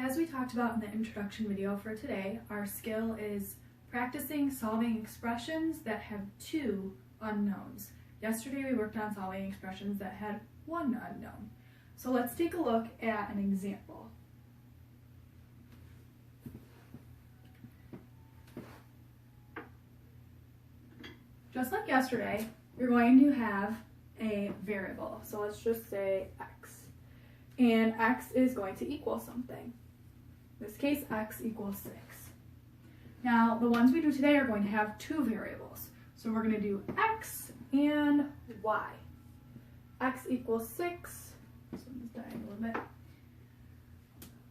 As we talked about in the introduction video for today, our skill is practicing solving expressions that have two unknowns. Yesterday we worked on solving expressions that had one unknown. So let's take a look at an example. Just like yesterday, you're going to have a variable. So let's just say x. And x is going to equal something. In this case, x equals 6. Now, the ones we do today are going to have two variables. So we're going to do x and y. X equals 6. This one's dying a little bit.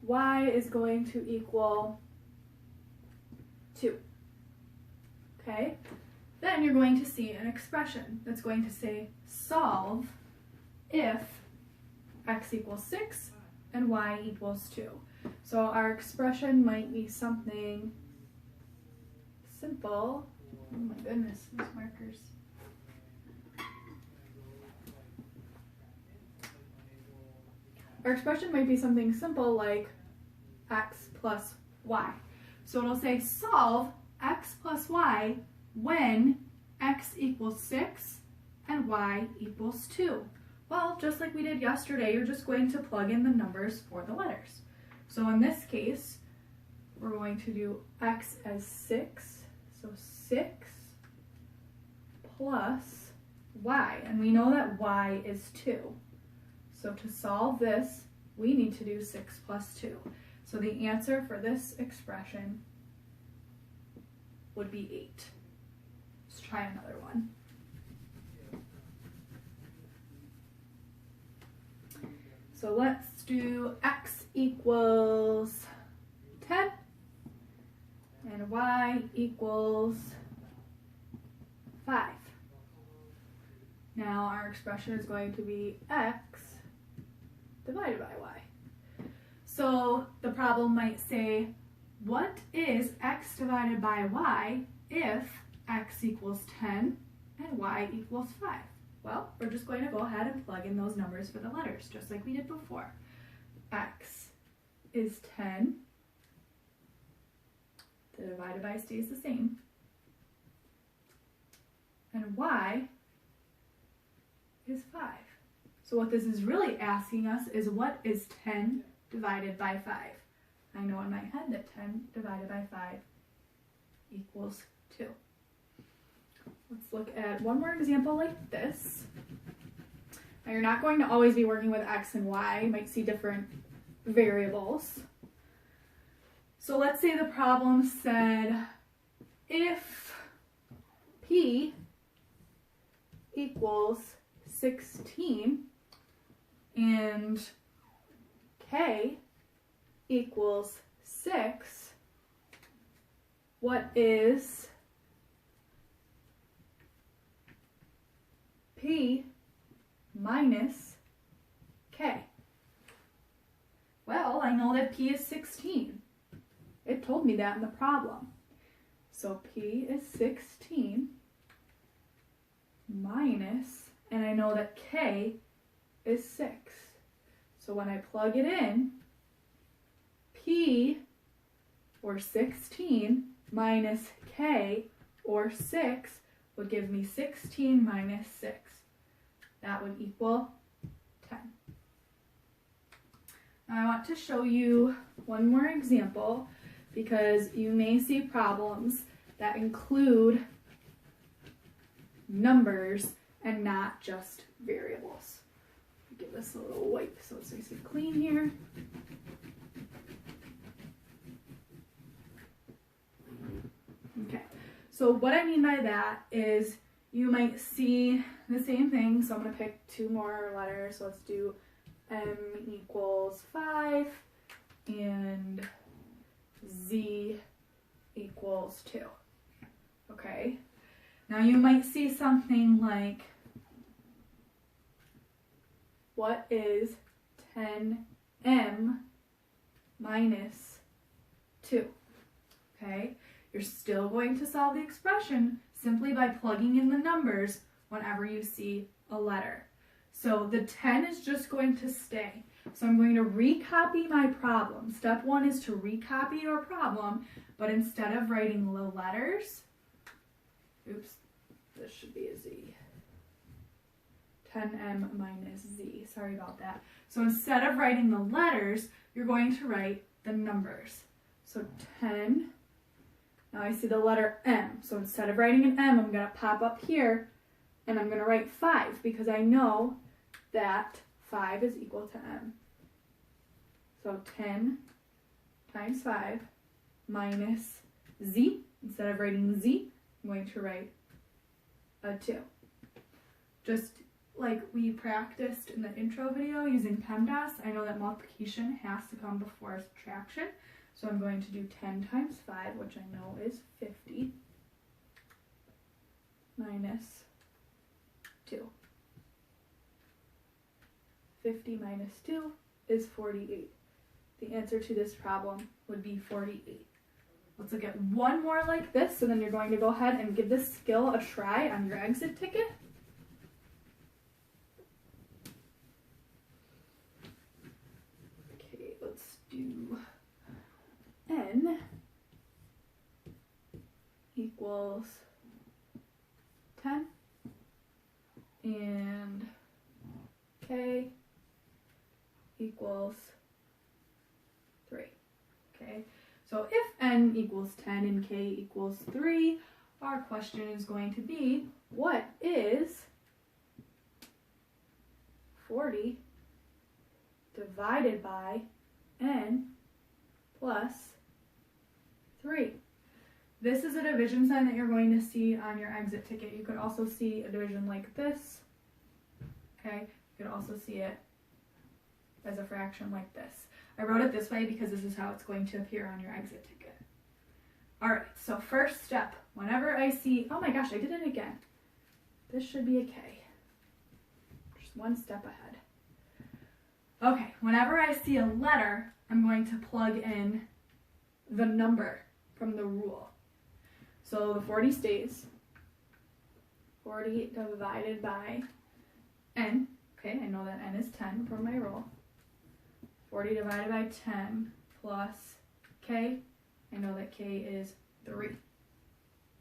Y is going to equal 2. Okay? Then you're going to see an expression that's going to say solve if x equals 6 and y equals 2. So our expression might be something simple. Oh my goodness, these markers. Our expression might be something simple like x plus y. So it'll say solve x plus y when x equals 6 and y equals 2. Well, just like we did yesterday, you're just going to plug in the numbers for the letters. So in this case, we're going to do x as 6, so 6 plus y, and we know that y is 2. So to solve this, we need to do 6 plus 2. So the answer for this expression would be 8. Let's try another one. So let's do x equals 10 and y equals 5. Now our expression is going to be x divided by y. So the problem might say, what is x divided by y if x equals 10 and y equals 5? Well, we're just going to go ahead and plug in those numbers for the letters, just like we did before. X is 10. The divided by stays the same. And y is 5. So what this is really asking us is, what is 10 divided by 5? I know in my head that 10 divided by 5 equals 2. Let's look at one more example like this. Now you're not going to always be working with x and y. You might see different variables. So let's say the problem said if p equals 16 and k equals 6, what is p minus k? Well, I know that p is 16. It told me that in the problem. So p is 16 minus, and I know that k is 6. So when I plug it in, p, or 16, minus k, or 6, would give me 16 minus 6. That would equal 10. Now I want to show you one more example, because you may see problems that include numbers and not just variables. Give this a little wipe so it's nice and clean here. Okay, so what I mean by that is you might see the same thing. So I'm going to pick two more letters. So let's do m equals 5 and z equals 2. Okay, now you might see something like, what is 10m minus 2? Okay, you're still going to solve the expression simply by plugging in the numbers whenever you see a letter. So the 10 is just going to stay. So I'm going to recopy my problem. Step 1 is to recopy your problem, but instead of writing the letters, oops, this should be a Z. 10m minus Z, sorry about that. So instead of writing the letters, you're going to write the numbers. So 10, now I see the letter M. So instead of writing an M, I'm going to pop up here and I'm going to write 5 because I know that 5 is equal to M. So 10 times 5 minus Z. Instead of writing Z, I'm going to write a 2. Just like we practiced in the intro video using PEMDAS, I know that multiplication has to come before subtraction. So I'm going to do 10 times 5, which I know is 50, minus 2. 50 minus 2 is 48. The answer to this problem would be 48. Let's look at one more like this, and then you're going to go ahead and give this skill a try on your exit ticket. Okay, let's do N equals 10 and K equals 3. Okay, so if N equals 10 and K equals 3, our question is going to be, what is 40 divided by N plus 3? This is a division sign that you're going to see on your exit ticket. You could also see a division like this. Okay, you could also see it as a fraction like this. I wrote it this way because this is how it's going to appear on your exit ticket. All right, so first step, whenever I see, oh my gosh, I did it again. This should be a K. Just one step ahead. Okay, whenever I see a letter, I'm going to plug in the number from the rule. So the 40 stays. 40 divided by N. Okay, I know that N is 10 from my rule. 40 divided by 10 plus K. I know that K is 3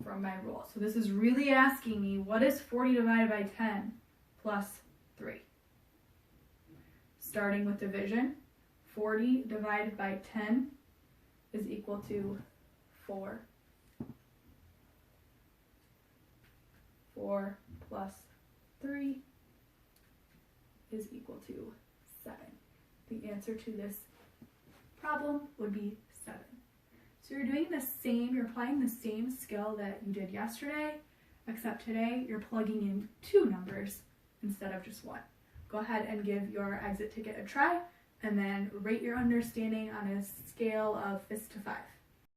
from my rule. So this is really asking me, what is 40 divided by 10 plus 3? Starting with division, 40 divided by 10 is equal to 4. 4 plus 3 is equal to 7. The answer to this problem would be 7. So you're doing the same, you're applying the same skill that you did yesterday, except today you're plugging in 2 numbers instead of just 1. Go ahead and give your exit ticket a try, and then rate your understanding on a scale of 5 to 5.